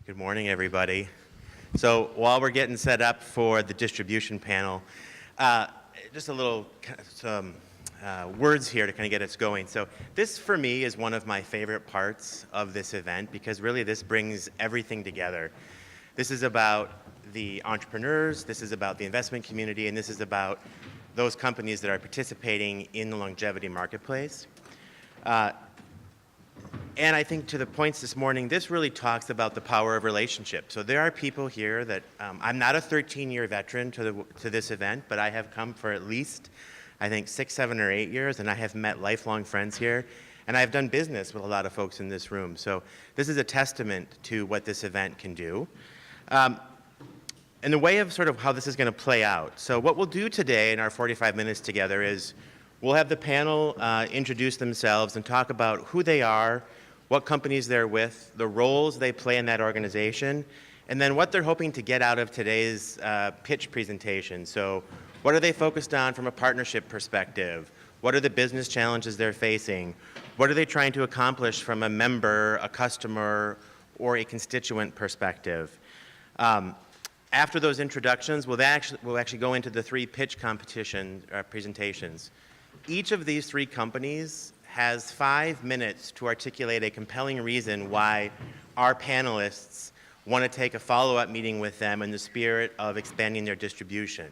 Good morning, everybody. So while we're getting set up for the distribution panel, just a little some words here to kind of get us going. So this, for me, is one of my favorite parts of this event because really this brings everything together. This is about the entrepreneurs, this is about the investment community, and this is about those companies that are participating in the longevity marketplace. And I think to the points this morning, this really talks about the power of relationships. So there are people here that, I'm not a 13-year veteran to this event, but I have come for at least, I think, 6, 7, or 8 years, and I have met lifelong friends here, and I've done business with a lot of folks in this room. So this is a testament to what this event can do. In the way of sort of how this is going to play out. So what we'll do today in our 45 minutes together is we'll have the panel introduce themselves and talk about who they are, what companies they're with, the roles they play in that organization, and then what they're hoping to get out of today's pitch presentation. So what are they focused on from a partnership perspective? What are the business challenges they're facing? What are they trying to accomplish from a member, a customer, or a constituent perspective? After those introductions, we'll actually go into the 3 pitch competition presentations. Each of these 3 companies has 5 minutes to articulate a compelling reason why our panelists want to take a follow-up meeting with them in the spirit of expanding their distribution.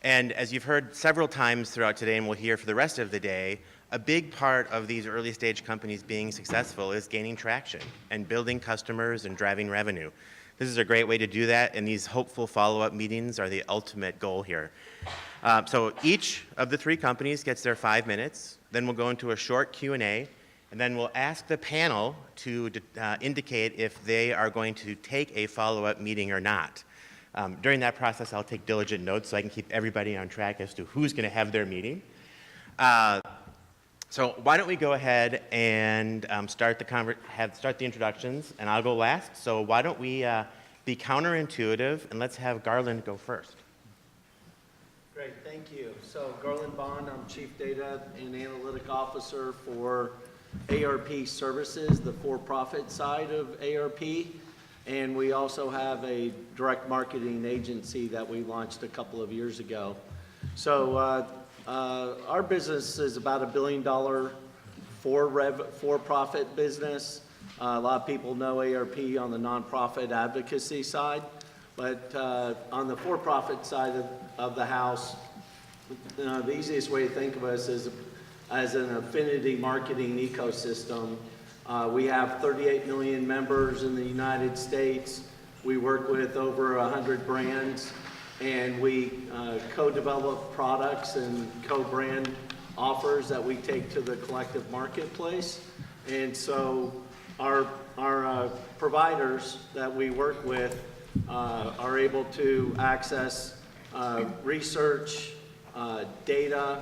And as you've heard several times throughout today, and we'll hear for the rest of the day, a big part of these early stage companies being successful is gaining traction and building customers and driving revenue. This is a great way to do that, and these hopeful follow-up meetings are the ultimate goal here. So each of the 3 companies gets their 5 minutes. Then we'll go into a short Q&A, and then we'll ask the panel to indicate if they are going to take a follow-up meeting or not. During that process, I'll take diligent notes so I can keep everybody on track as to who's going to have their meeting. So why don't we go ahead and start the introductions, and I'll go last. So why don't we be counterintuitive, and let's have Garland go first. Great, thank you. So Garland Bond, I'm Chief Data and Analytic Officer for ARP Services, the for-profit side of ARP. And we also have a direct marketing agency that we launched a couple of years ago. So our business is about $1 billion for-profit business. A lot of people know ARP on the nonprofit advocacy side. But on the for-profit side of the house, the easiest way to think of us is as an affinity marketing ecosystem. We have 38 million members in the United States. We work with over 100 brands, and we co-develop products and co-brand offers that we take to the collective marketplace. And so our providers that we work with are able to access research, data,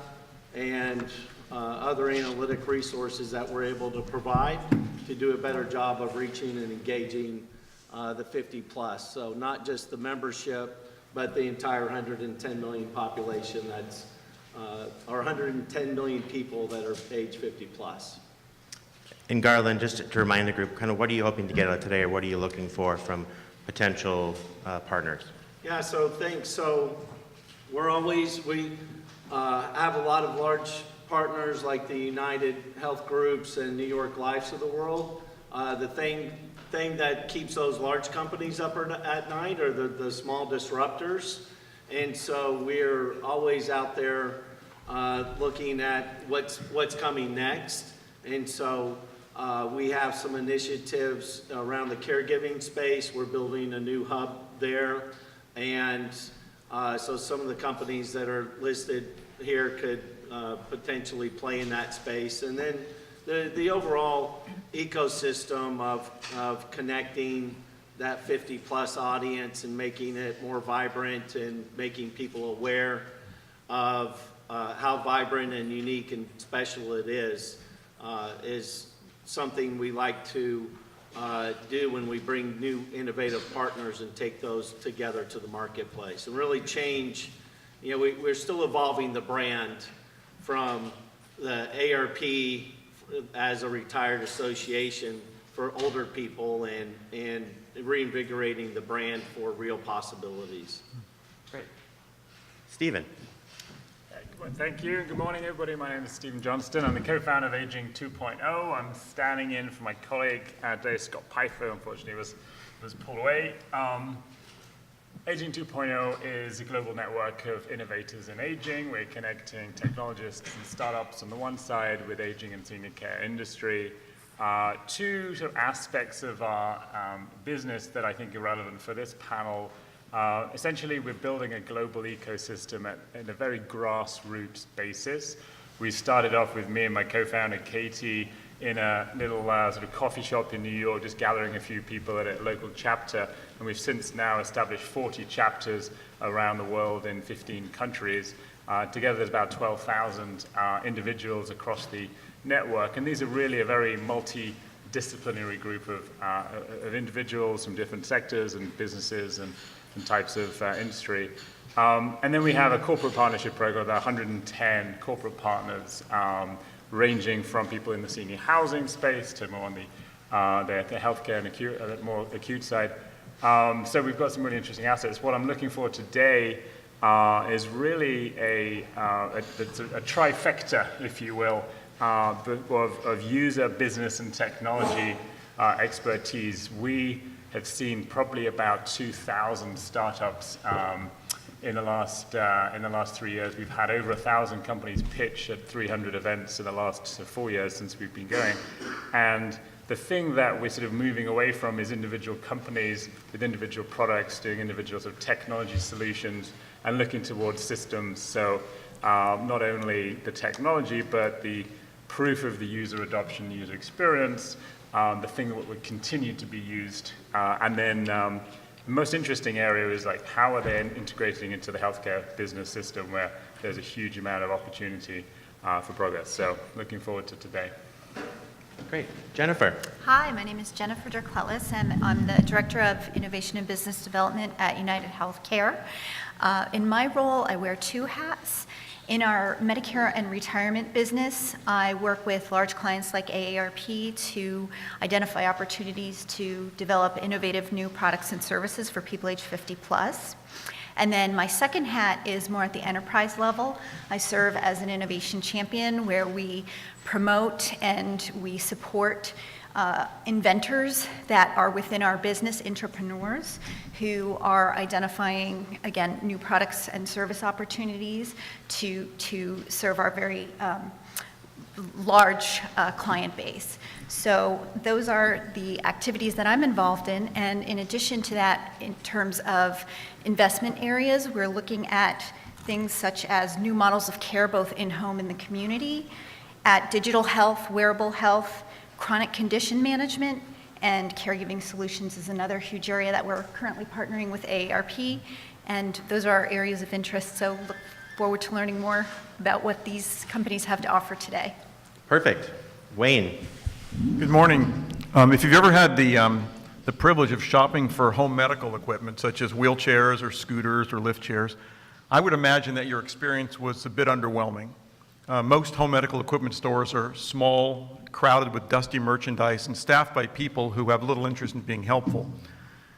and other analytic resources that we're able to provide to do a better job of reaching and engaging the 50 plus. So not just the membership, but the entire 110 million population that's, or 110 million people that are age 50 plus. And Garland, just to remind the group, kind of what are you hoping to get out of today, or what are you looking for from potential partners? Yeah, so thanks. So we have a lot of large partners like the United Health Groups and New York Lifes of the world. The thing that keeps those large companies up at night are the small disruptors. And so we're always out there looking at what's coming next. And so we have some initiatives around the caregiving space. We're building a new hub there. And so some of the companies that are listed here could potentially play in that space. And then the overall ecosystem of connecting that 50 plus audience and making it more vibrant and making people aware of how vibrant and unique and special it is something we like to do when we bring new innovative partners and take those together to the marketplace and really change. You know, we're still evolving the brand from the ARP as a retired association for older people and reinvigorating the brand for real possibilities. Great. Stephen. Thank you. Good morning, everybody. My name is Stephen Johnston. I'm the co-founder of Aging 2.0. I'm standing in for my colleague today, Scott Pfeiffer. Unfortunately, was pulled away. Aging 2.0 is a global network of innovators in aging. We're connecting technologists and startups on the one side with aging and senior care industry. Two sort of aspects of our business that I think are relevant for this panel. Essentially, we're building a global ecosystem at a very grassroots basis. We started off with me and my co-founder, Katie, in a little sort of coffee shop in New York, just gathering a few people at a local chapter. And we've since now established 40 chapters around the world in 15 countries. Together, there's about 12,000 individuals across the network. And these are really a very multidisciplinary group of individuals from different sectors and businesses and types of industry. And then we have a corporate partnership program with 110 corporate partners, ranging from people in the senior housing space to more on the healthcare and more acute side. So we've got some really interesting assets. What I'm looking for today is really a trifecta, if you will, of user, business, and technology expertise. We have seen probably about 2,000 startups in the last 3 years. We've had over 1,000 companies pitch at 300 events in the last 4 years since we've been going. And the thing that we're sort of moving away from is individual companies with individual products doing individual sort of technology solutions and looking towards systems. So not only the technology, but the proof of the user adoption, user experience, the thing that would continue to be used. And then the most interesting area is like how are they integrating into the healthcare business system where there's a huge amount of opportunity for progress. So looking forward to today. Great. Jennifer. Hi, my name is Jennifer Derklelis, and I'm the Director of Innovation and Business Development at United Healthcare. In my role, I wear two hats. In our Medicare and retirement business, I work with large clients like AARP to identify opportunities to develop innovative new products and services for people age 50 plus. And then my second hat is more at the enterprise level. I serve as an innovation champion where we promote and we support inventors that are within our business, entrepreneurs who are identifying, again, new products and service opportunities to serve our very large client base. So those are the activities that I'm involved in. And in addition to that, in terms of investment areas, we're looking at things such as new models of care, both in-home and the community, at digital health, wearable health, chronic condition management, and caregiving solutions is another huge area that we're currently partnering with AARP. And those are our areas of interest. So look forward to learning more about what these companies have to offer today. Perfect. Wayne. Good morning. If you've ever had the privilege of shopping for home medical equipment, such as wheelchairs or scooters or lift chairs, I would imagine that your experience was a bit underwhelming. Most home medical equipment stores are small, crowded with dusty merchandise, and staffed by people who have little interest in being helpful.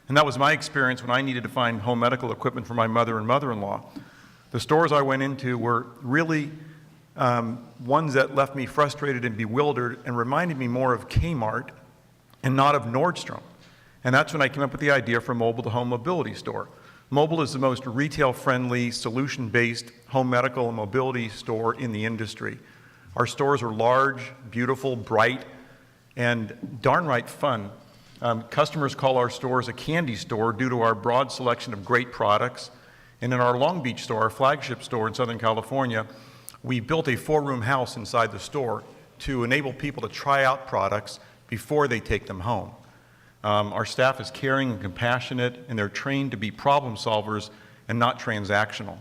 And that was my experience when I needed to find home medical equipment for my mother and mother-in-law. The stores I went into were really ones that left me frustrated and bewildered and reminded me more of Kmart and not of Nordstrom. And that's when I came up with the idea for Mobile to Home Mobility Store. Mobile is the most retail-friendly, solution-based home medical and mobility store in the industry. Our stores are large, beautiful, bright, and darn right fun. Customers call our stores a candy store due to our broad selection of great products. And in our Long Beach store, our flagship store in Southern California, we built a 4-room house inside the store to enable people to try out products before they take them home. Our staff is caring and compassionate, and they're trained to be problem solvers and not transactional.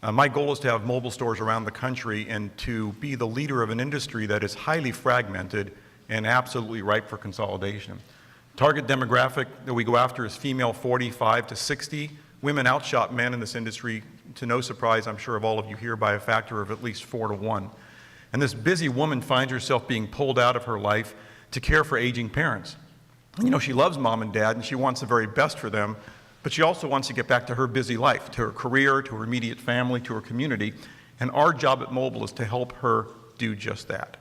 My goal is to have mobile stores around the country and to be the leader of an industry that is highly fragmented and absolutely ripe for consolidation. Target demographic that we go after is female 45 to 60. Women outshop men in this industry, to no surprise, I'm sure, of all of you here, by a factor of at least 4 to 1. And this busy woman finds herself being pulled out of her life to care for aging parents. You know, she loves mom and dad, and she wants the very best for them, but she also wants to get back to her busy life, to her career, to her immediate family, to her community, and our job at Mobile is to help her do just that.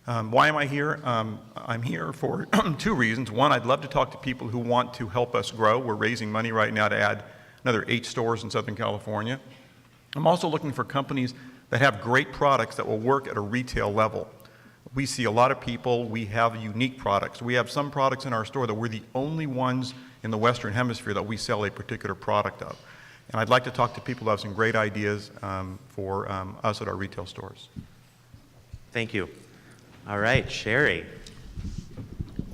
Why am I here? I'm here for two reasons. One, I'd love to talk to people who want to help us grow. We're raising money right now to add another 8 stores in Southern California. I'm also looking for companies that have great products that will work at a retail level. We see a lot of people, we have unique products. We have some products in our store that we're the only ones in the Western Hemisphere that we sell a particular product of. And I'd like to talk to people who have some great ideas for us at our retail stores. Thank you. All right, Sherry.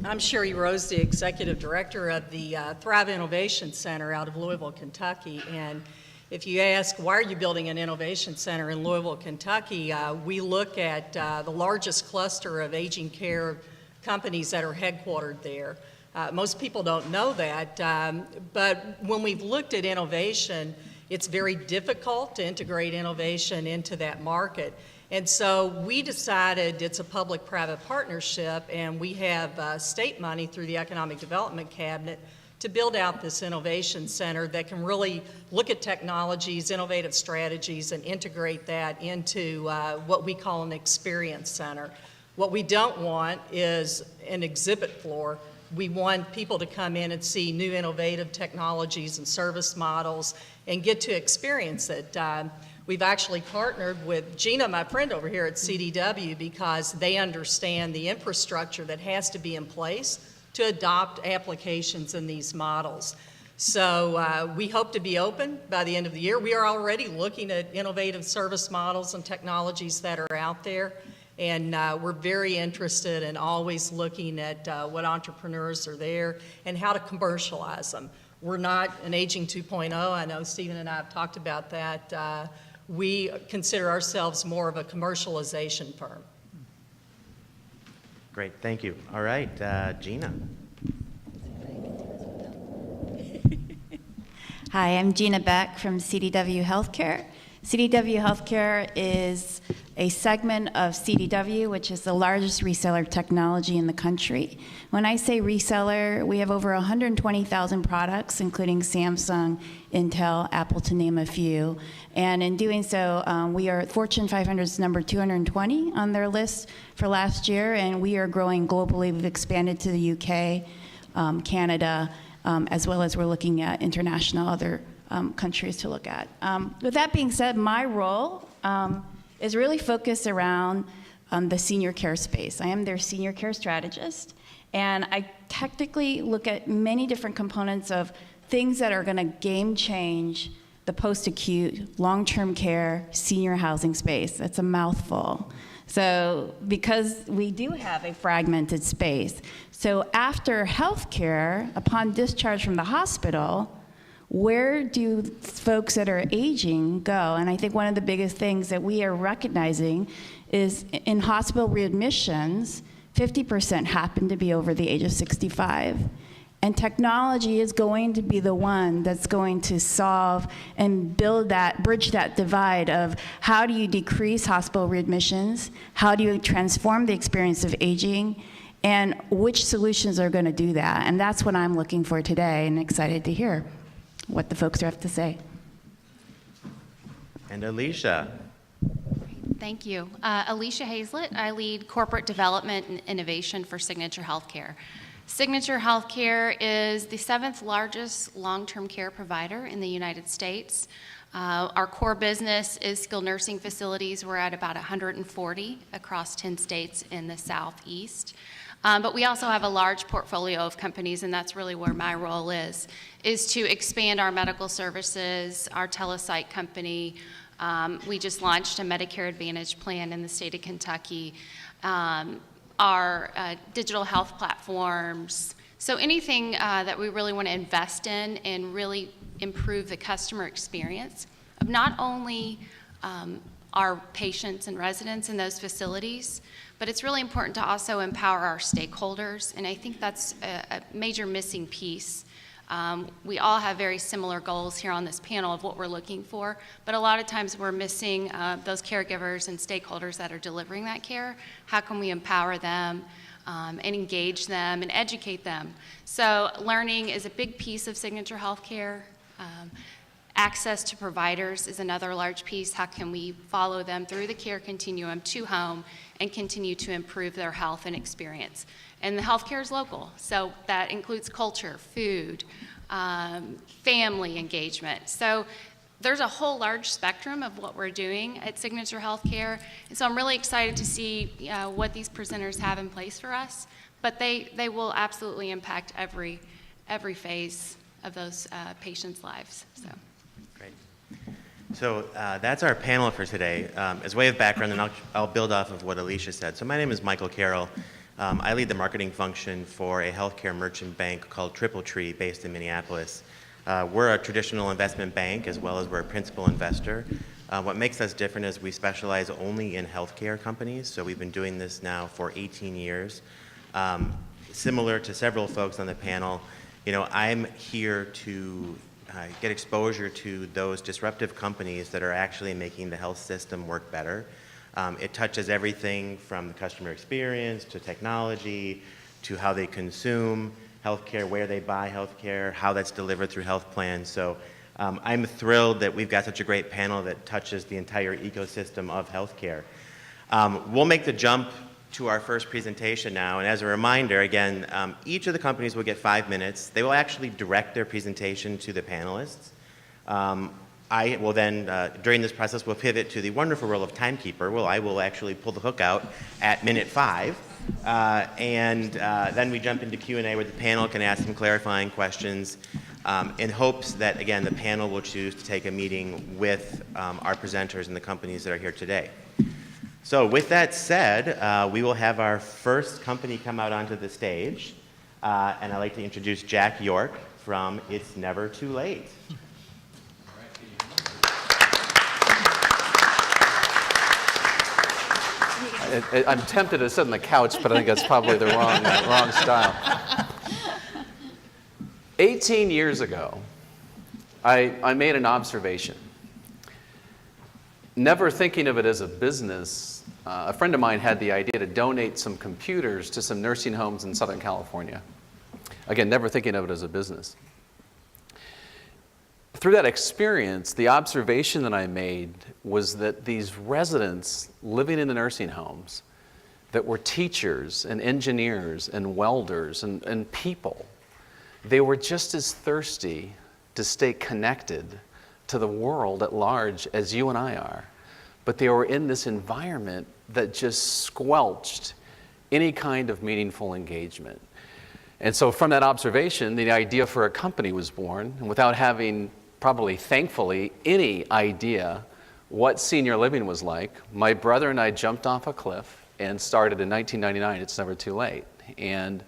I'm Sherry Rose, the Executive Director of the Thrive Innovation Center out of Louisville, Kentucky. And if you ask, why are you building an innovation center in Louisville, Kentucky, we look at the largest cluster of aging care companies that are headquartered there. Most people don't know that, but when we've looked at innovation, it's very difficult to integrate innovation into that market. And so we decided it's a public-private partnership, and we have state money through the Economic Development Cabinet to build out this innovation center that can really look at technologies, innovative strategies, and integrate that into what we call an experience center. What we don't want is an exhibit floor. We want people to come in and see new innovative technologies and service models and get to experience it. We've actually partnered with Gina, my friend over here at CDW, because they understand the infrastructure that has to be in place to adopt applications in these models. So we hope to be open by the end of the year. We are already looking at innovative service models and technologies that are out there, and we're very interested in always looking at what entrepreneurs are there and how to commercialize them. We're not an Aging 2.0. I know Stephen and I have talked about that. We consider ourselves more of a commercialization firm. Great, thank you. All right, Gina. Hi, I'm Gina Beck from CDW Healthcare. CDW Healthcare is a segment of CDW, which is the largest reseller of technology in the country. When I say reseller, we have over 120,000 products, including Samsung, Intel, Apple, to name a few. And in doing so, we are Fortune 500's number 220 on their list for last year, and we are growing globally. We've expanded to the UK, Canada, as well as we're looking at international other countries to look at. With that being said, my role is really focused around the senior care space. I am their senior care strategist, and I technically look at many different components of things that are going to game change the post-acute, long-term care, senior housing space. That's a mouthful. So because we do have a fragmented space, so after healthcare, upon discharge from the hospital, where do folks that are aging go? And I think one of the biggest things that we are recognizing is in hospital readmissions, 50% happen to be over the age of 65. And technology is going to be the one that's going to solve and bridge that divide of how do you decrease hospital readmissions, how do you transform the experience of aging, and which solutions are going to do that. And that's what I'm looking for today, and excited to hear what the folks have to say. And Alicia. Thank you. Alicia Hazlett. I lead corporate development and innovation for Signature Healthcare. Signature Healthcare is the 7th largest long-term care provider in the United States. Our core business is skilled nursing facilities. We're at about 140 across 10 states in the Southeast. But we also have a large portfolio of companies, and that's really where my role is to expand our medical services, our telepsych company. We just launched a Medicare Advantage plan in the state of Kentucky, our digital health platforms. So anything that we really want to invest in and really improve the customer experience of not only our patients and residents in those facilities, but it's really important to also empower our stakeholders, and I think that's a major missing piece. We all have very similar goals here on this panel of what we're looking for, but a lot of times we're missing those caregivers and stakeholders that are delivering that care. How can we empower them? and engage them and educate them. So learning is a big piece of Signature Healthcare. Access to providers is another large piece. How can we follow them through the care continuum to home and continue to improve their health and experience? And the healthcare is local, so that includes culture, food, family engagement. So there's a whole large spectrum of what we're doing at Signature Healthcare, and so I'm really excited to see what these presenters have in place for us, but they will absolutely impact every phase of those patients' lives. So. Great. So that's our panel for today. As way of background, and I'll build off of what Alicia said. So my name is Michael Carroll. I lead the marketing function for a healthcare merchant bank called Triple Tree based in Minneapolis. We're a traditional investment bank as well as we're a principal investor. What makes us different is we specialize only in healthcare companies. So we've been doing this now for 18 years. Similar to several folks on the panel, I'm here to get exposure to those disruptive companies that are actually making the health system work better. It touches everything from the customer experience to technology to how they consume healthcare, where they buy healthcare, how that's delivered through health plans. So I'm thrilled that we've got such a great panel that touches the entire ecosystem of healthcare. We'll make the jump to our first presentation now, and as a reminder, again, each of the companies will get 5 minutes. They will actually direct their presentation to the panelists. I will then, during this process, will pivot to the wonderful role of timekeeper. I will actually pull the hook out at minute 5, and then we jump into Q&A where the panel can ask some clarifying questions in hopes that, again, the panel will choose to take a meeting with our presenters and the companies that are here today. So with that said, we will have our first company come out onto the stage, and I'd like to introduce Jack York from It's Never Too Late. I'm tempted to sit on the couch, but I think that's probably the wrong style. 18 years ago, I made an observation. Never thinking of it as a business, a friend of mine had the idea to donate some computers to some nursing homes in Southern California. Again, never thinking of it as a business. Through that experience, the observation that I made was that these residents living in the nursing homes that were teachers and engineers and welders and people, they were just as thirsty to stay connected to the world at large as you and I are. But they were in this environment that just squelched any kind of meaningful engagement. And so from that observation, the idea for a company was born, and without having probably, thankfully, any idea what senior living was like, my brother and I jumped off a cliff and started in 1999, It's Never Too Late. And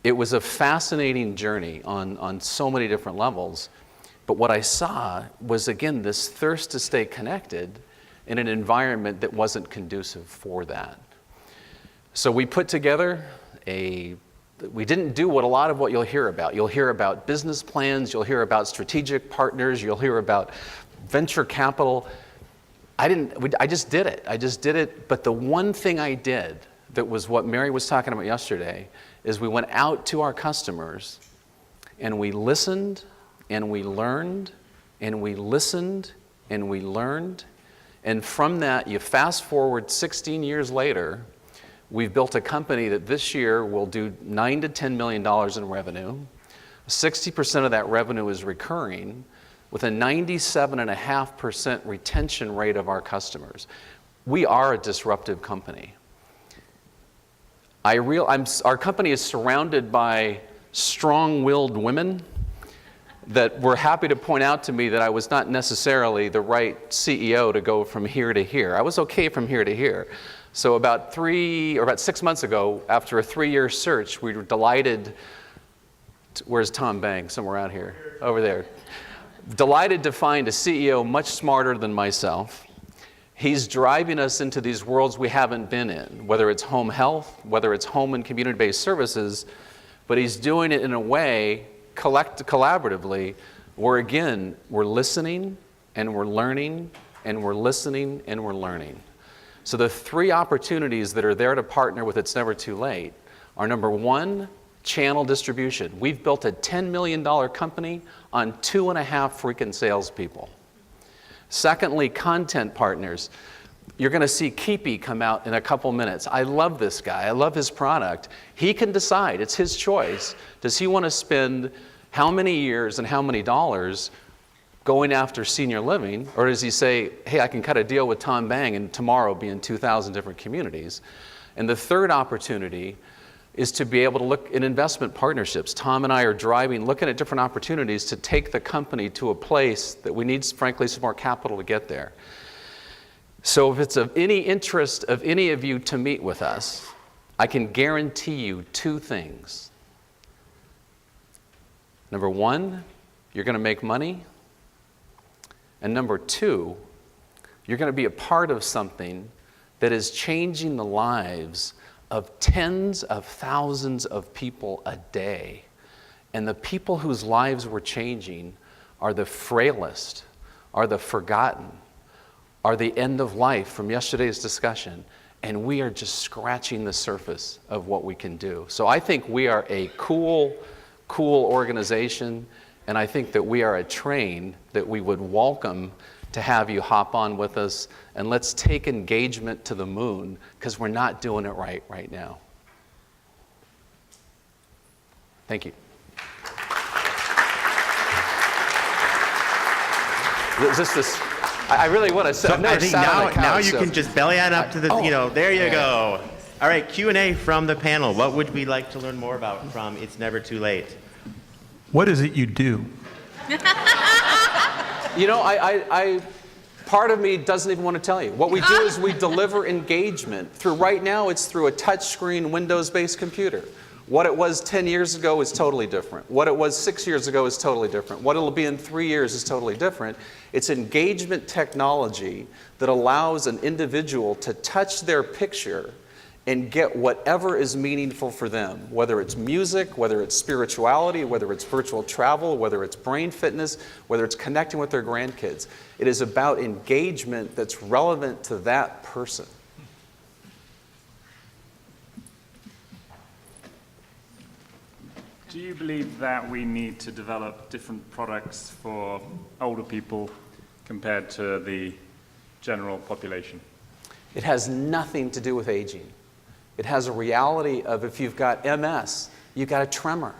it was a fascinating journey on so many different levels. But what I saw was, again, this thirst to stay connected in an environment that wasn't conducive for that. So we put together we didn't do what a lot of what you'll hear about. You'll hear about business plans, you'll hear about strategic partners, you'll hear about venture capital. I just did it. But the one thing I did that was what Mary was talking about yesterday is we went out to our customers and we listened and we learned and we listened and we learned. And from that, you fast forward 16 years later, we've built a company that this year will do $9 to $10 million in revenue. 60% of that revenue is recurring, with a 97.5% retention rate of our customers. We are a disruptive company. Our company is surrounded by strong-willed women that were happy to point out to me that I was not necessarily the right CEO to go from here to here. I was okay from here to here. So about 6 months ago, after a 3-year search, we were delighted. Where's Tom Bang? Somewhere out here. Over there. Delighted to find a CEO much smarter than myself. He's driving us into these worlds we haven't been in, whether it's home health, whether it's home and community-based services, but he's doing it in a way, collaboratively, where again, we're listening and we're learning and we're listening and we're learning. So the 3 opportunities that are there to partner with It's Never Too Late are, number 1, channel distribution. We've built a $10 million company on 2.5 freaking salespeople. Secondly, content partners. You're going to see Keepy come out in a couple minutes. I love this guy. I love his product. He can decide. It's his choice. Does he want to spend how many years and how many dollars going after senior living, or does he say, hey, I can cut a deal with Tom Bang and tomorrow be in 2,000 different communities? And the third opportunity is to be able to look in investment partnerships. Tom and I are looking at different opportunities to take the company to a place that we need, frankly, some more capital to get there. So if it's of any interest of any of you to meet with us, I can guarantee you 2 things. Number 1, you're going to make money. And number 2, you're going to be a part of something that is changing the lives of tens of thousands of people a day. And the people whose lives we're changing are the frailest, are the forgotten, are the end of life from yesterday's discussion. And we are just scratching the surface of what we can do. So I think we are a cool organization, and I think that we are a train that we would welcome to have you hop on with us, and let's take engagement to the moon, because we're not doing it right now. Thank you. I really want to say, So I've never I think sat on a couch, now you so- can just belly on up to the, there you go. All right, Q&A from the panel. What would we like to learn more about from It's Never Too Late? What is it you do? You know, part of me doesn't even want to tell you. What we do is we deliver engagement right now it's through a touchscreen Windows-based computer. What it was 10 years ago is totally different. What it was 6 years ago is totally different. What it'll be in 3 years is totally different. It's engagement technology that allows an individual to touch their picture and get whatever is meaningful for them, whether it's music, whether it's spirituality, whether it's virtual travel, whether it's brain fitness, whether it's connecting with their grandkids. It is about engagement that's relevant to that person. Do you believe that we need to develop different products for older people compared to the general population? It has nothing to do with aging. It has a reality of if you've got MS, you've got a tremor.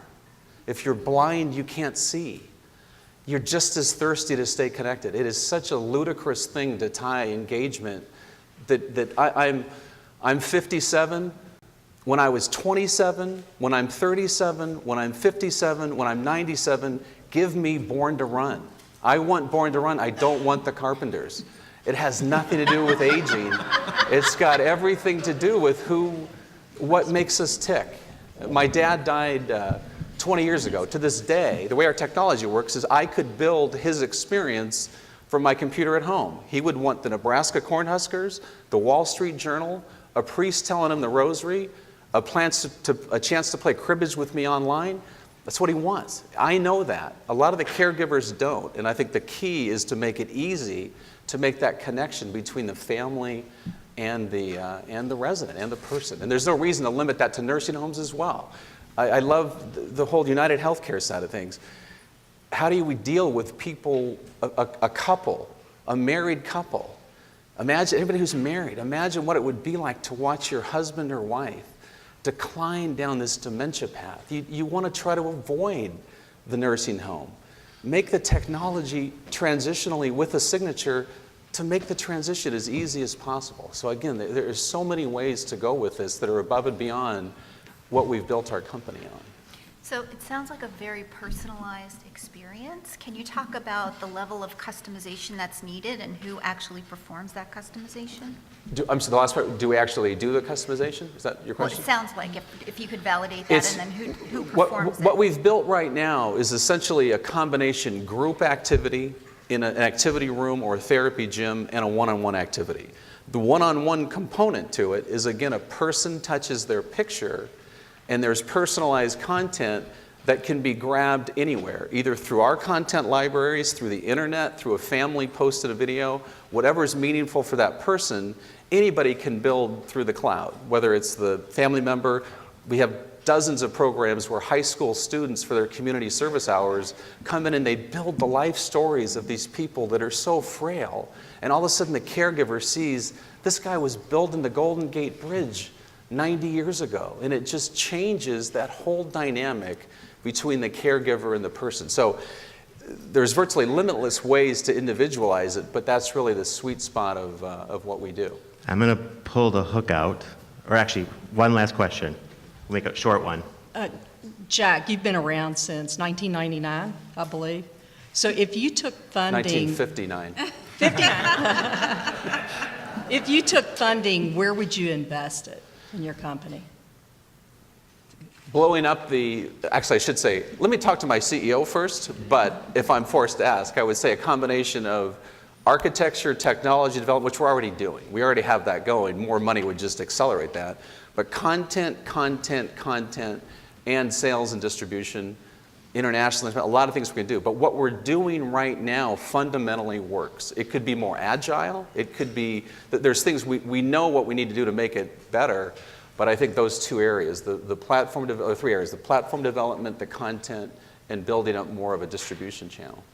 If you're blind, you can't see. You're just as thirsty to stay connected. It is such a ludicrous thing to tie engagement that I'm 57. When I was 27, when I'm 37, when I'm 57, when I'm 97, give me Born to Run. I want Born to Run. I don't want the Carpenters. It has nothing to do with aging. It's got everything to do with what makes us tick. My dad died 20 years ago. To this day, the way our technology works is I could build his experience from my computer at home. He would want the Nebraska Cornhuskers, the Wall Street Journal, a priest telling him the rosary, a chance to play cribbage with me online. That's what he wants. I know that. A lot of the caregivers don't, and I think the key is to make it easy to make that connection between the family and the resident and the person. And there's no reason to limit that to nursing homes as well. I love the whole United Healthcare side of things. How do we deal with people, a couple, a married couple? Imagine, everybody who's married, imagine what it would be like to watch your husband or wife decline down this dementia path. You want to try to avoid the nursing home. Make the technology transitionally with a signature to make the transition as easy as possible. So again, there are so many ways to go with this that are above and beyond what we've built our company on. So it sounds like a very personalized experience. Can you talk about the level of customization that's needed and who actually performs that customization? The last part, do we actually do the customization? Is that your Well, question? it sounds like if you could validate that, and then who performs it. What we've built right now is essentially a combination group activity in an activity room or a therapy gym and a one-on-one activity. The one-on-one component to it is, again, a person touches their picture and there's personalized content that can be grabbed anywhere, either through our content libraries, through the internet, through a family posted a video, whatever is meaningful for that person, anybody can build through the cloud, whether it's the family member. We have dozens of programs where high school students for their community service hours come in and they build the life stories of these people that are so frail. And all of a sudden the caregiver sees this guy was building the Golden Gate Bridge 90 years ago. And it just changes that whole dynamic between the caregiver and the person. So there's virtually limitless ways to individualize it, but that's really the sweet spot of what we do. I'm going to pull the hook out, or actually, one last question. We'll make a short one. Jack, you've been around since 1999, I believe. So if you took funding... 1959. If you took funding, where would you invest it in your company? Blowing up actually I should say, let me talk to my CEO first, but if I'm forced to ask, I would say a combination of architecture, technology development, which we're already doing. We already have that going. More money would just accelerate that. But content, and sales and distribution, international, a lot of things we can do. But what we're doing right now fundamentally works. It could be more agile. It could be, there's things we know what we need to do to make it better. But I think those two areas, the platform, or three areas, the platform development, the content, and building up more of a distribution channel.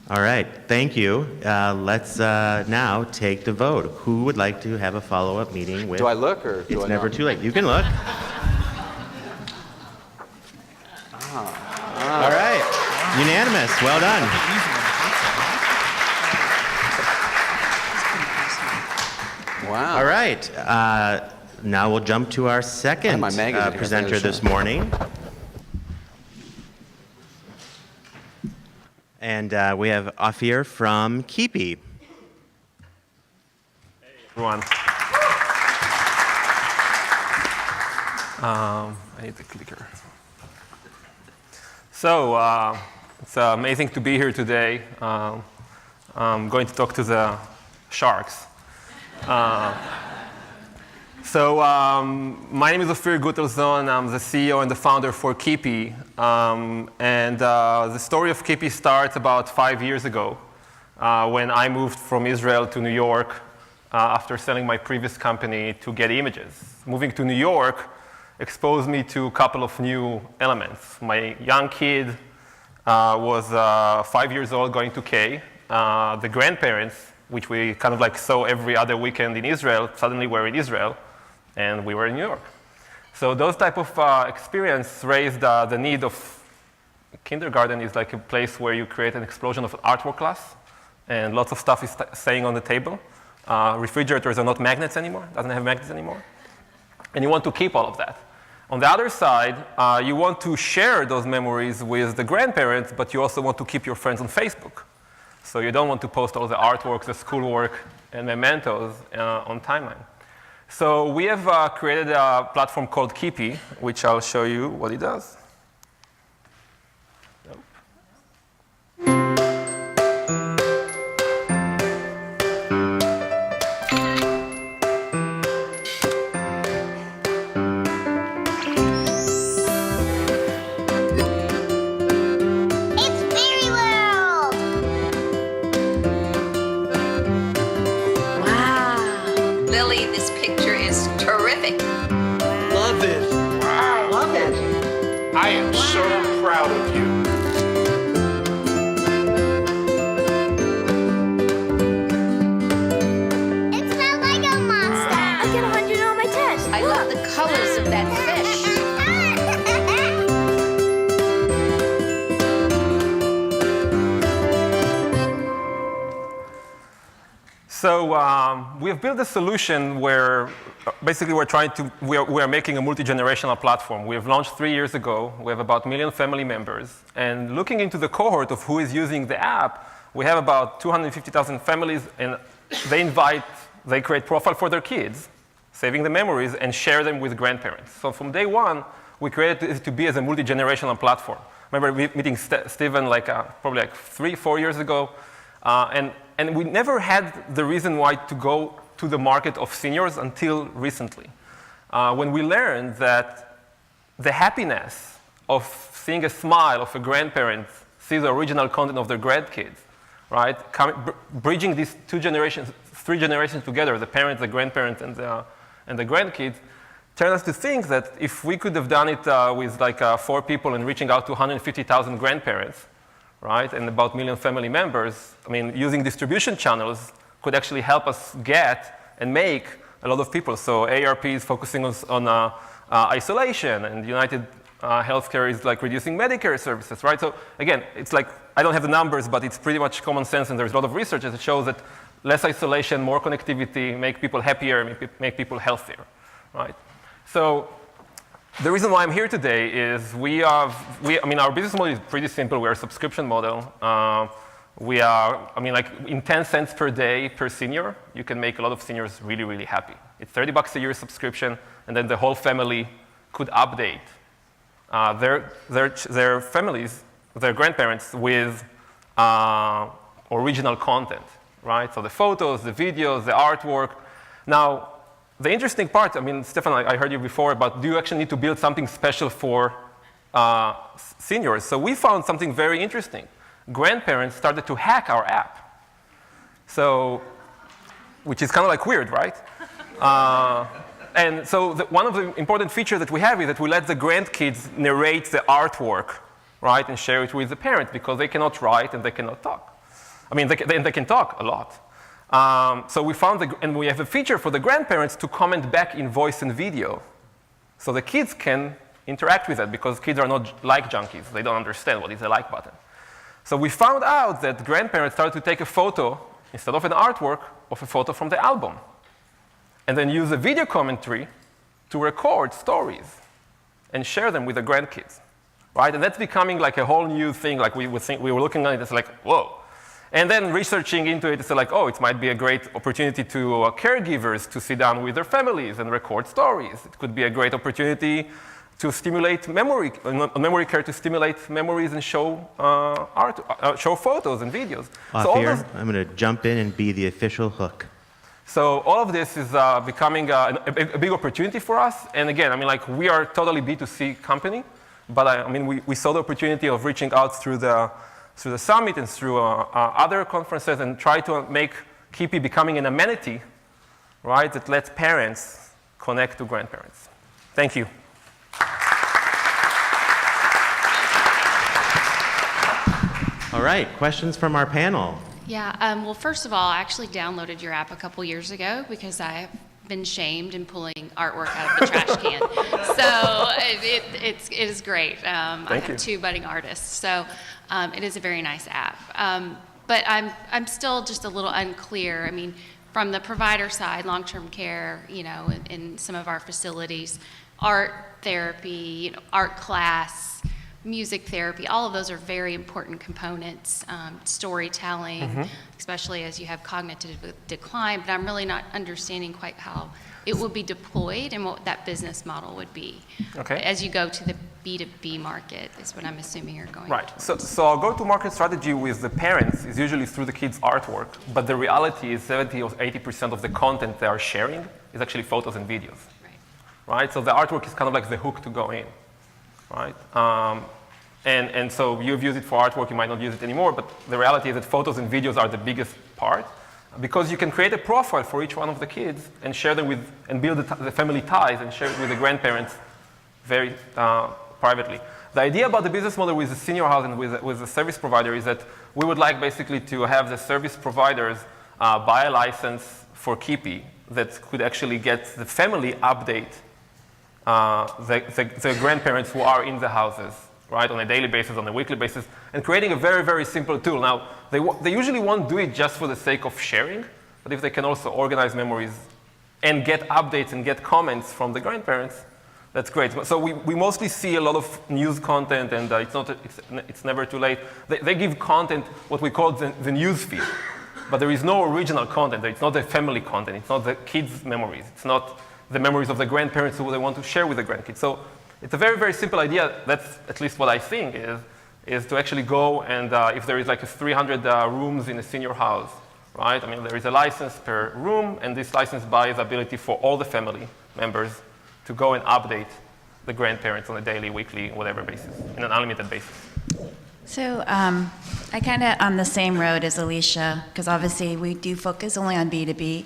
All right, thank you. Let's now take the vote. Who would like to have a follow-up meeting with? Do I look or do It's I never not? too late. You can look. All right, unanimous. Well done. Wow. All right, now we'll jump to our second my magazine here. presenter There's this morning. And we have Ophir from Keepy. Everyone. I need the clicker. So it's amazing to be here today. I'm going to talk to the sharks. My name is Ophir Gutelzon. I'm the CEO and the founder for Keepy. The story of Keepy starts about 5 years ago when I moved from Israel to New York after selling my previous company to Getty Images. Moving to New York exposed me to a couple of new elements. My young kid was 5 years old going to K. The grandparents, which we kind of like saw every other weekend in Israel, suddenly were in Israel, and we were in New York. So those type of experience raised the need of kindergarten is like a place where you create an explosion of artwork class, and lots of stuff is staying on the table. Refrigerators are not magnets anymore, doesn't have magnets anymore. And you want to keep all of that. On the other side, you want to share those memories with the grandparents, but you also want to keep your friends on Facebook. So you don't want to post all the artwork, the schoolwork, and mementos on timeline. So we have created a platform called Keepy, which I'll show you what it does. Lily, this picture is terrific. Love it. I love it. I am so proud of you. It's my Lego monster. I get 100 on my test. I love the colors of that fish. So we have built a solution where basically we are making a multi-generational platform. We have launched 3 years ago. We have about 1 million family members. And looking into the cohort of who is using the app, we have about 250,000 families, and they create profile for their kids, saving the memories, and share them with grandparents. So from day one, we created it to be as a multi-generational platform. I remember meeting Stephen probably 3-4 years ago, and we never had the reason why to go to the market of seniors until recently, when we learned that the happiness of seeing a smile of a grandparent see the original content of their grandkids, right? Bridging these two generations three generations together, the parents, the grandparents, and the grandkids, turned us to think that if we could have done it with like 4 people and reaching out to 150,000 grandparents, right, and about 1 million family members, I mean, using distribution channels could actually help us get and make a lot of people. So AARP is focusing on isolation, and United Healthcare is like reducing Medicare services, right? So again, it's like, I don't have the numbers, but it's pretty much common sense, and there's a lot of research that shows that less isolation, more connectivity, make people happier, make people healthier, right? So the reason why I'm here today is our business model is pretty simple. We're a subscription model. In 10 cents per day per senior, you can make a lot of seniors really, really happy. It's $30 a year subscription, and then the whole family could update their families, their grandparents, with original content, right? So the photos, the videos, the artwork. Now, the interesting part, Stefan, I heard you before about, do you actually need to build something special for seniors? So we found something very interesting. Grandparents started to hack our app. So, which is kind of like weird, right? And so one of the important features that we have is that we let the grandkids narrate the artwork, right, and share it with the parents, because they cannot write and they cannot talk. They can talk a lot. So we found, and we have a feature for the grandparents to comment back in voice and video. So the kids can interact with that, because kids are not like junkies. They don't understand what is the like button. So we found out that grandparents started to take a photo, instead of an artwork, of a photo from the album, and then use a video commentary to record stories and share them with the grandkids, right? And that's becoming like a whole new thing. Like we were looking at it, it's like, whoa. And then researching into it, it's like, oh, it might be a great opportunity to caregivers to sit down with their families and record stories. It could be a great opportunity to stimulate memory care, to stimulate memories and show show photos and videos. Off here, I'm going to jump in and be the official hook. So all of this is becoming a big opportunity for us. And again, we are totally B2C company, but we saw the opportunity of reaching out through the summit and through other conferences and try to make Keepy becoming an amenity, right, that lets parents connect to grandparents. Thank you. All right, questions from our panel. Yeah, well, first of all, I actually downloaded your app a couple years ago because I've been shamed in pulling artwork out of the trash can. So it is great. I have 2 budding artists, so it is a very nice app. But I'm still just a little unclear. From the provider side, long-term care, in some of our facilities, art therapy, art class, music therapy, all of those are very important components. Storytelling, especially as you have cognitive decline, but I'm really not understanding quite how it would be deployed and what that business model would be. Okay. As you go to the B2B market is what I'm assuming you're going Right. towards. So our go-to-market strategy with the parents is usually through the kids' artwork, but the reality is 70 or 80% of the content they are sharing is actually photos and videos. Right? So the artwork is kind of like the hook to go in, right? And so you've used it for artwork, you might not use it anymore, but the reality is that photos and videos are the biggest part, because you can create a profile for each one of the kids and share them with, and build the family ties and share it with the grandparents very privately. The idea about the business model with the senior housing, with the service provider, is that we would like basically to have the service providers buy a license for Keepy that could actually get the family update the grandparents who are in the houses, right, on a daily basis, on a weekly basis, and creating a very, very simple tool. Now, they usually won't do it just for the sake of sharing, but if they can also organize memories and get updates and get comments from the grandparents, that's great. So we mostly see a lot of news content, and it's never too late. They give content, what we call the news feed, but there is no original content. It's not the family content. It's not the kids' memories. It's not the memories of the grandparents who they want to share with the grandkids. So it's a very, very simple idea. That's at least what I think is to actually go and if there is like 300 rooms in a senior house, right? There is a license per room, and this license buys the ability for all the family members to go and update the grandparents on a daily, weekly, whatever basis, in an unlimited basis. So I kind of on the same road as Alicia, because obviously we do focus only on B2B.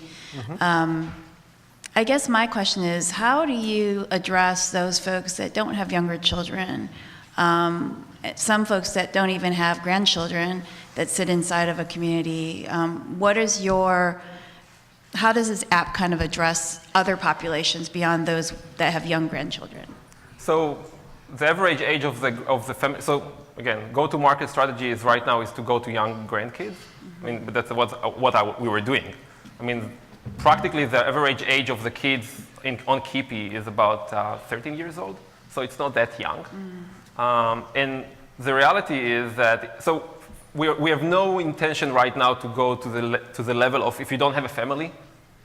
I guess my question is, how do you address those folks that don't have younger children? Some folks that don't even have grandchildren that sit inside of a community. How does this app kind of address other populations beyond those that have young grandchildren? So the average age of the family, so again, go-to-market strategy is right now is to go to young grandkids. I mean, but that's what we were doing. I mean, practically the average age of the kids on Keepy is about 13 years old, so it's not that young. And the reality is that, so we have no intention right now to go to the level of if you don't have a family,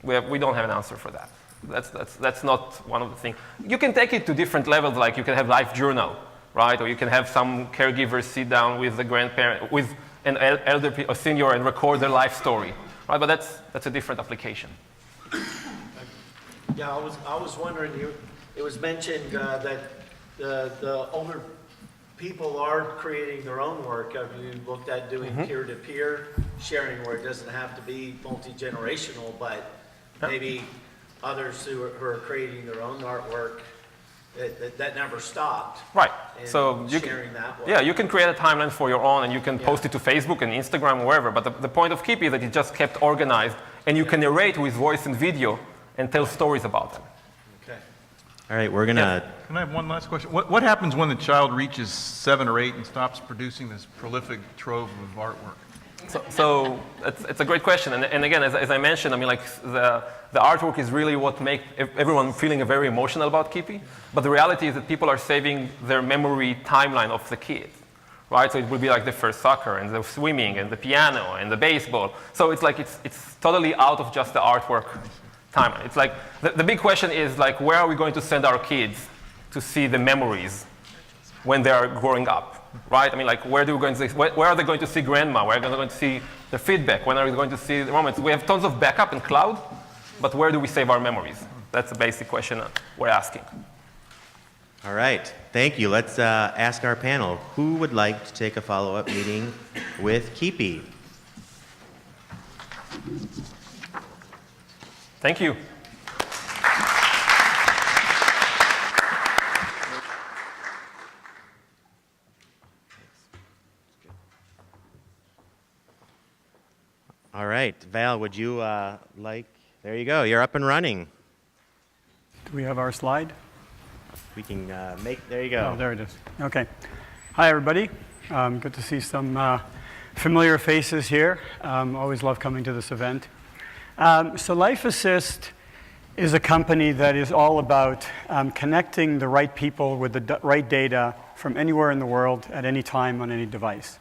we don't have an answer for that. That's not one of the things. You can take it to different levels, like you can have life journal, right? Or you can have some caregivers sit down with the grandparent, with an elder, a senior, and record their life story, right? But that's a different application. Yeah, I was wondering, it was mentioned that the older people are creating their own work. Have you looked at doing peer-to-peer sharing where it doesn't have to be multi-generational, but maybe others who are creating their own artwork, that never stopped? Right. And so you sharing that way. Yeah, you can create a timeline for your own, and you can post it to Facebook and Instagram, wherever. But the point of Keepy is that it just kept organized, and you can narrate with voice and video and tell stories about them. Okay. All right, we're gonna. Can I have one last question? What happens when the child reaches 7 or 8 and stops producing this prolific trove of artwork? So it's a great question, and again, as I mentioned, I mean, like the artwork is really what makes everyone feeling very emotional about Keepy. But the reality is that people are saving their memory timeline of the kids, right? So it will be like the first soccer and the swimming and the piano and the baseball. So it's like it's totally out of just the artwork timeline. It's like the big question is like, where are we going to send our kids to see the memories when they are growing up? Right? I mean, like, where are they going to see grandma? Where are they going to see the feedback? When are we going to see the moments? We have tons of backup in cloud, but where do we save our memories? That's the basic question we're asking. All right, thank you. Let's ask our panel. Who would like to take a follow-up meeting with Keepy? Thank you. All right, Val, would you there you go, you're up and running. Do we have our slide? We can there you go. Oh, there it is. Okay. Hi, everybody. Good to see some familiar faces here. Always love coming to this event. So Life Assist is a company that is all about connecting the right people with the right data from anywhere in the world at any time on any device.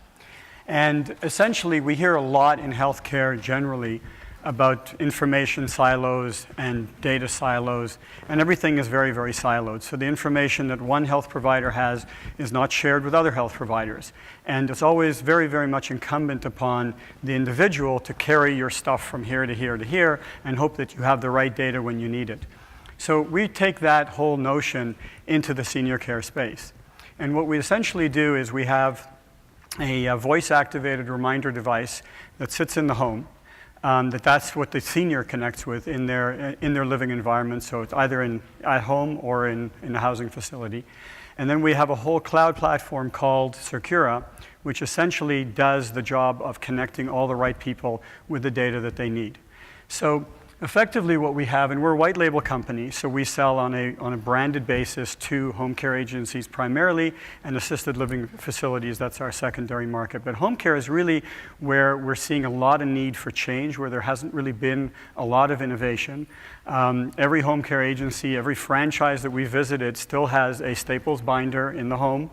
And essentially, we hear a lot in healthcare generally about information silos and data silos, and everything is very, very siloed. So the information that one health provider has is not shared with other health providers. And it's always very, very much incumbent upon the individual to carry your stuff from here to here to here and hope that you have the right data when you need it. So we take that whole notion into the senior care space. And what we essentially do is we have a voice-activated reminder device that sits in the home. That's what the senior connects with in their living environment. So it's either at home or in a housing facility. And then we have a whole cloud platform called Secura, which essentially does the job of connecting all the right people with the data that they need. So effectively what we have, and we're a white label company, so we sell on a branded basis to home care agencies primarily and assisted living facilities. That's our secondary market. But home care is really where we're seeing a lot of need for change, where there hasn't really been a lot of innovation. Every home care agency, every franchise that we visited still has a Staples binder in the home.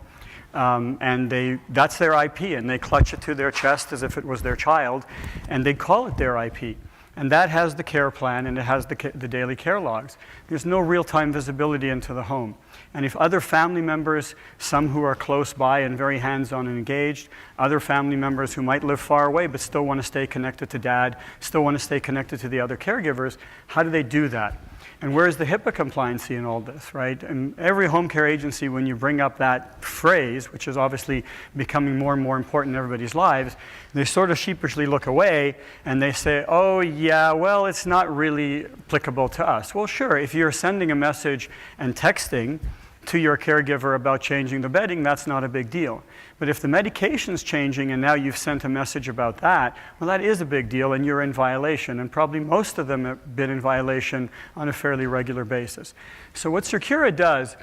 And that's their IP, and they clutch it to their chest as if it was their child, and they call it their IP. And that has the care plan, and it has the daily care logs. There's no real-time visibility into the home. And if other family members, some who are close by and very hands-on and engaged, other family members who might live far away but still want to stay connected to dad, still want to stay connected to the other caregivers, how do they do that? And where's the HIPAA compliancy in all this, right? And every home care agency, when you bring up that phrase, which is obviously becoming more and more important in everybody's lives, they sort of sheepishly look away and they say, oh yeah, well, it's not really applicable to us. Well, sure, if you're sending a message and texting to your caregiver about changing the bedding, that's not a big deal. But if the medication's changing and now you've sent a message about that, well, that is a big deal and you're in violation. And probably most of them have been in violation on a fairly regular basis. So what Secura does,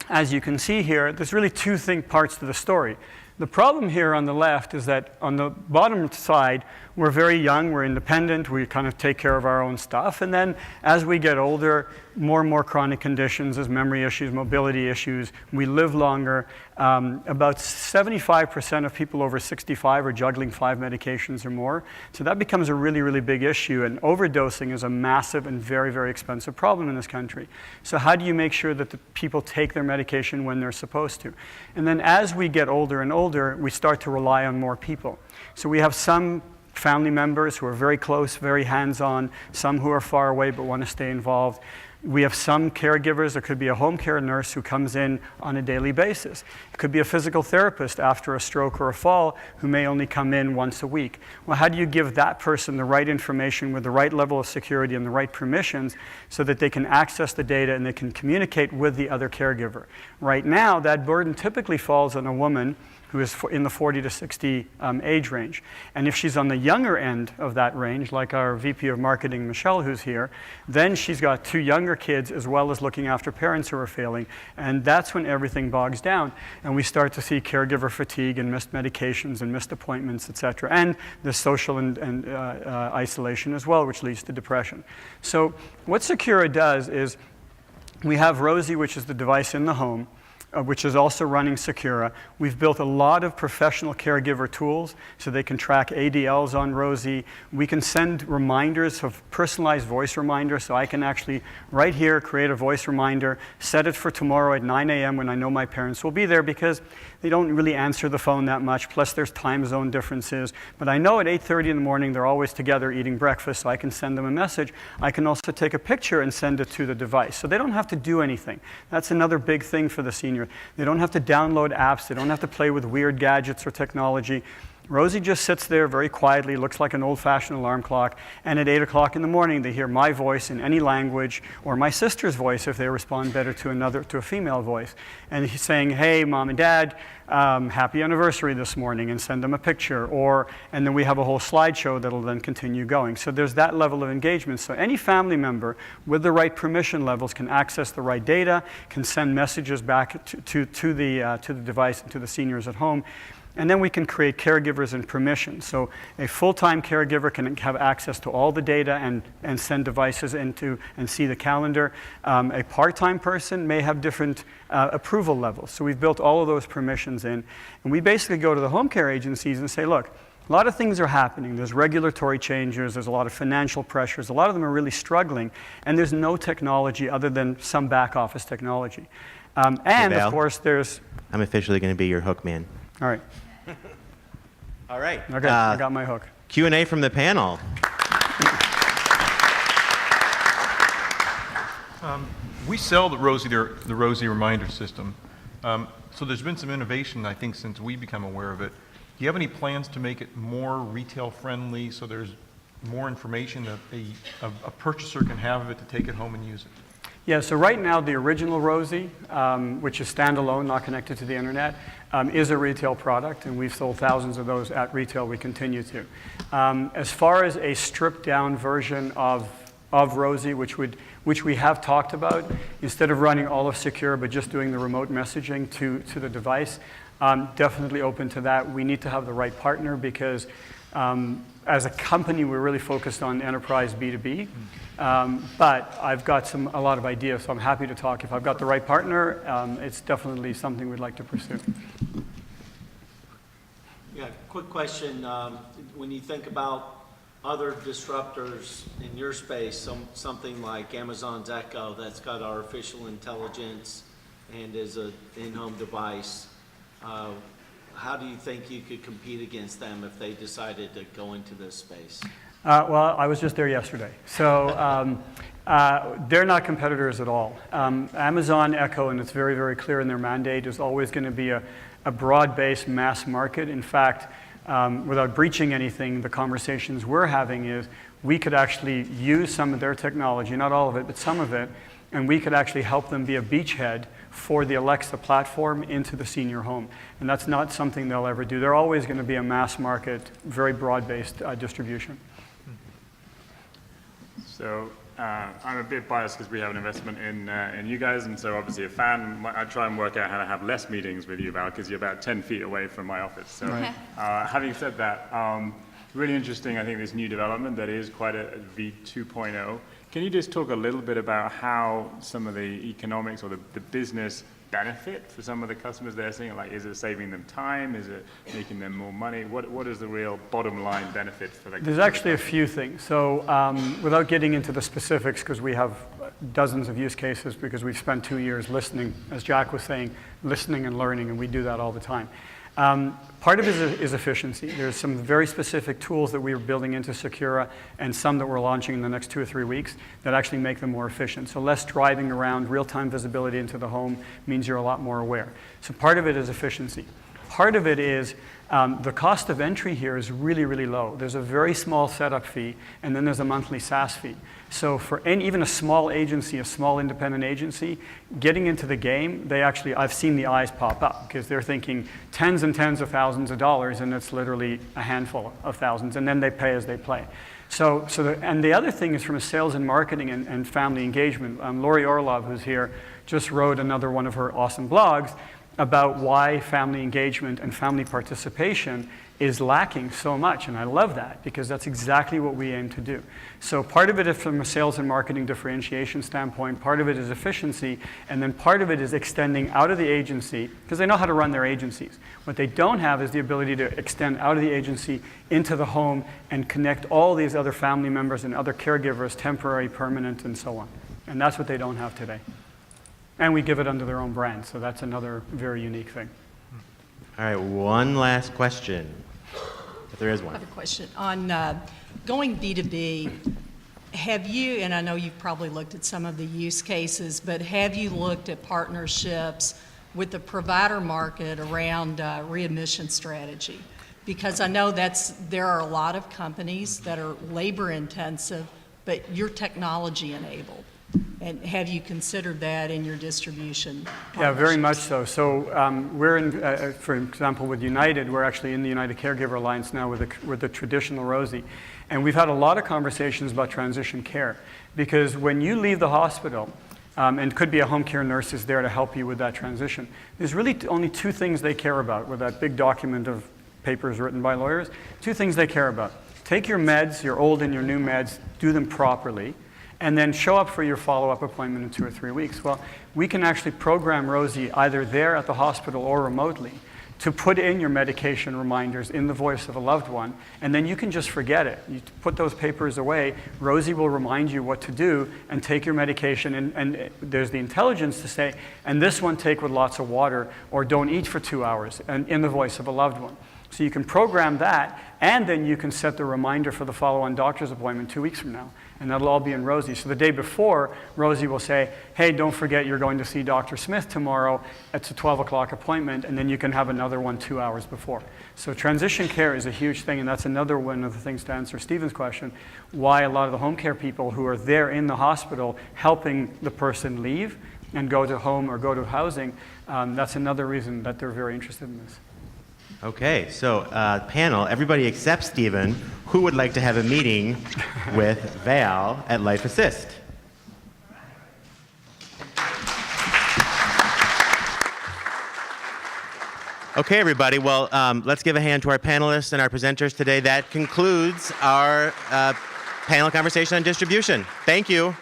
as you can see here, there's really two parts to the story. The problem here on the left is that on the bottom side, we're very young, we're independent, we kind of take care of our own stuff. And then as we get older, more and more chronic conditions, as memory issues, mobility issues, we live longer. About 75% of people over 65 are juggling 5 medications or more. So that becomes a really, really big issue. And overdosing is a massive and very, very expensive problem in this country. So how do you make sure that the people take their medication when they're supposed to? And then as we get older and older, we start to rely on more people. So we have some family members who are very close, very hands-on, some who are far away but want to stay involved. We have some caregivers. There could be a home care nurse who comes in on a daily basis. It could be a physical therapist after a stroke or a fall who may only come in once a week. Well, how do you give that person the right information with the right level of security and the right permissions so that they can access the data and they can communicate with the other caregiver? Right now, that burden typically falls on a woman who is in the 40 to 60 age range. And if she's on the younger end of that range, like our VP of Marketing, Michelle, who's here, then she's got 2 younger kids as well as looking after parents who are failing. And that's when everything bogs down. And we start to see caregiver fatigue and missed medications and missed appointments, et cetera. And the social and isolation as well, which leads to depression. So what Secura does is we have Rosie, which is the device in the home, which is also running Secura. We've built a lot of professional caregiver tools so they can track ADLs on Rosie. We can send reminders of personalized voice reminders, so I can actually right here create a voice reminder, set it for tomorrow at 9 a.m. when I know my parents will be there, because they don't really answer the phone that much, plus there's time zone differences. But I know at 8:30 in the morning they're always together eating breakfast, so I can send them a message. I can also take a picture and send it to the device. So they don't have to do anything. That's another big thing for the senior. They don't have to download apps. They don't have to play with weird gadgets or technology. Rosie just sits there very quietly, looks like an old-fashioned alarm clock, and at 8 o'clock in the morning they hear my voice in any language, or my sister's voice if they respond better to a female voice. And he's saying, hey, Mom and Dad, happy anniversary this morning, and send them a picture. And then we have a whole slideshow that'll then continue going. So there's that level of engagement. So any family member with the right permission levels can access the right data, can send messages back to the device and to the seniors at home. And then we can create caregivers and permissions. So a full-time caregiver can have access to all the data and send devices into and see the calendar. A part-time person may have different approval levels. So we've built all of those permissions in. And we basically go to the home care agencies and say, look, a lot of things are happening. There's regulatory changes. There's a lot of financial pressures. A lot of them are really struggling. And there's no technology other than some back office technology. And of course, there's... I'm officially going to be your hook man. All right. All right. Okay, I got my hook. Q&A from the panel. We sell the Rosie reminder system. So there's been some innovation, I think, since we become aware of it. Do you have any plans to make it more retail friendly so there's more information that a purchaser can have of it to take it home and use it? Yeah, so right now the original Rosie, which is standalone, not connected to the internet, is a retail product, and we've sold thousands of those at retail. We continue to. As far as a stripped down version of Rosie, which we have talked about, instead of running all of Secura but just doing the remote messaging to the device, definitely open to that. We need to have the right partner because as a company, we're really focused on enterprise B2B. But I've got a lot of ideas, so I'm happy to talk. If I've got the right partner, it's definitely something we'd like to pursue. Yeah, quick question. When you think about other disruptors in your space, something like Amazon's Echo that's got artificial intelligence and is an in-home device, how do you think you could compete against them if they decided to go into this space? Well, I was just there yesterday. So they're not competitors at all. Amazon Echo, and it's very, very clear in their mandate, is always going to be a broad-based mass market. In fact, without breaching anything, the conversations we're having is we could actually use some of their technology, not all of it, but some of it, and we could actually help them be a beachhead for the Alexa platform into the senior home. And that's not something they'll ever do. They're always going to be a mass market, very broad-based distribution. So I'm a bit biased because we have an investment in you guys, and so obviously a fan. I try and work out how to have less meetings with you, Val, because you're about 10 feet away from my office. So having said that, really interesting, I think, this new development that is quite a V2.0. Can you just talk a little bit about how some of the economics or the business benefit for some of the customers they're seeing? Like, is it saving them time? Is it making them more money? What is the real bottom line benefit for the There's actually a few things. So without getting into the specifics, because we have dozens of use cases, because we've spent 2 years listening, as Jack was saying, listening and learning, and we do that all the time. Part of it is efficiency. There's some very specific tools that we are building into Secura and some that we're launching in the next 2 or 3 weeks that actually make them more efficient. So less driving around, real-time visibility into the home means you're a lot more aware. So part of it is efficiency. Part of it is the cost of entry here is really, really low. There's a very small setup fee, and then there's a monthly SaaS fee. So for even a small agency, a small independent agency, getting into the game, I've seen the eyes pop up because they're thinking tens and tens of thousands of dollars, and it's literally a handful of thousands, and then they pay as they play. And the other thing is from a sales and marketing and family engagement. Lori Orlov, who's here, just wrote another one of her awesome blogs about why family engagement and family participation is lacking so much. And I love that because that's exactly what we aim to do. So part of it is from a sales and marketing differentiation standpoint, part of it is efficiency, and then part of it is extending out of the agency, because they know how to run their agencies. What they don't have is the ability to extend out of the agency into the home and connect all these other family members and other caregivers, temporary, permanent, and so on. And that's what they don't have today. And we give it under their own brand, so that's another very unique thing. All right, one last question, if there is one. I have a question. On going B2B, have you, and I know you've probably looked at some of the use cases, but have you looked at partnerships with the provider market around readmission strategy? Because I know there are a lot of companies that are labor intensive, but you're technology enabled. And have you considered that in your distribution? Yeah, very much so. So we're in, for example, with United, we're actually in the United Caregiver Alliance now with the traditional Rosie. And we've had a lot of conversations about transition care. Because when you leave the hospital, and could be a home care nurse is there to help you with that transition, there's really only 2 things they care about with that big document of papers written by lawyers. 2 things they care about. Take your meds, your old and your new meds, do them properly, and then show up for your follow-up appointment in 2 or 3 weeks. Well, we can actually program Rosie either there at the hospital or remotely to put in your medication reminders in the voice of a loved one, and then you can just forget it. You put those papers away, Rosie will remind you what to do and take your medication, and there's the intelligence to say, and this one take with lots of water, or don't eat for 2 hours, and in the voice of a loved one. So you can program that, and then you can set the reminder for the follow-on doctor's appointment 2 weeks from now. And that'll all be in Rosie. So the day before, Rosie will say, hey, don't forget you're going to see Dr. Smith tomorrow. It's a 12 o'clock appointment, and then you can have another one 2 hours before. So transition care is a huge thing, and that's another one of the things to answer Stephen's question, why a lot of the home care people who are there in the hospital helping the person leave and go to home or go to housing, that's another reason that they're very interested in this. Okay, so panel, everybody except Stephen, who would like to have a meeting with Val at Life Assist? Okay, everybody, well, let's give a hand to our panelists and our presenters today. That concludes our panel conversation on distribution. Thank you.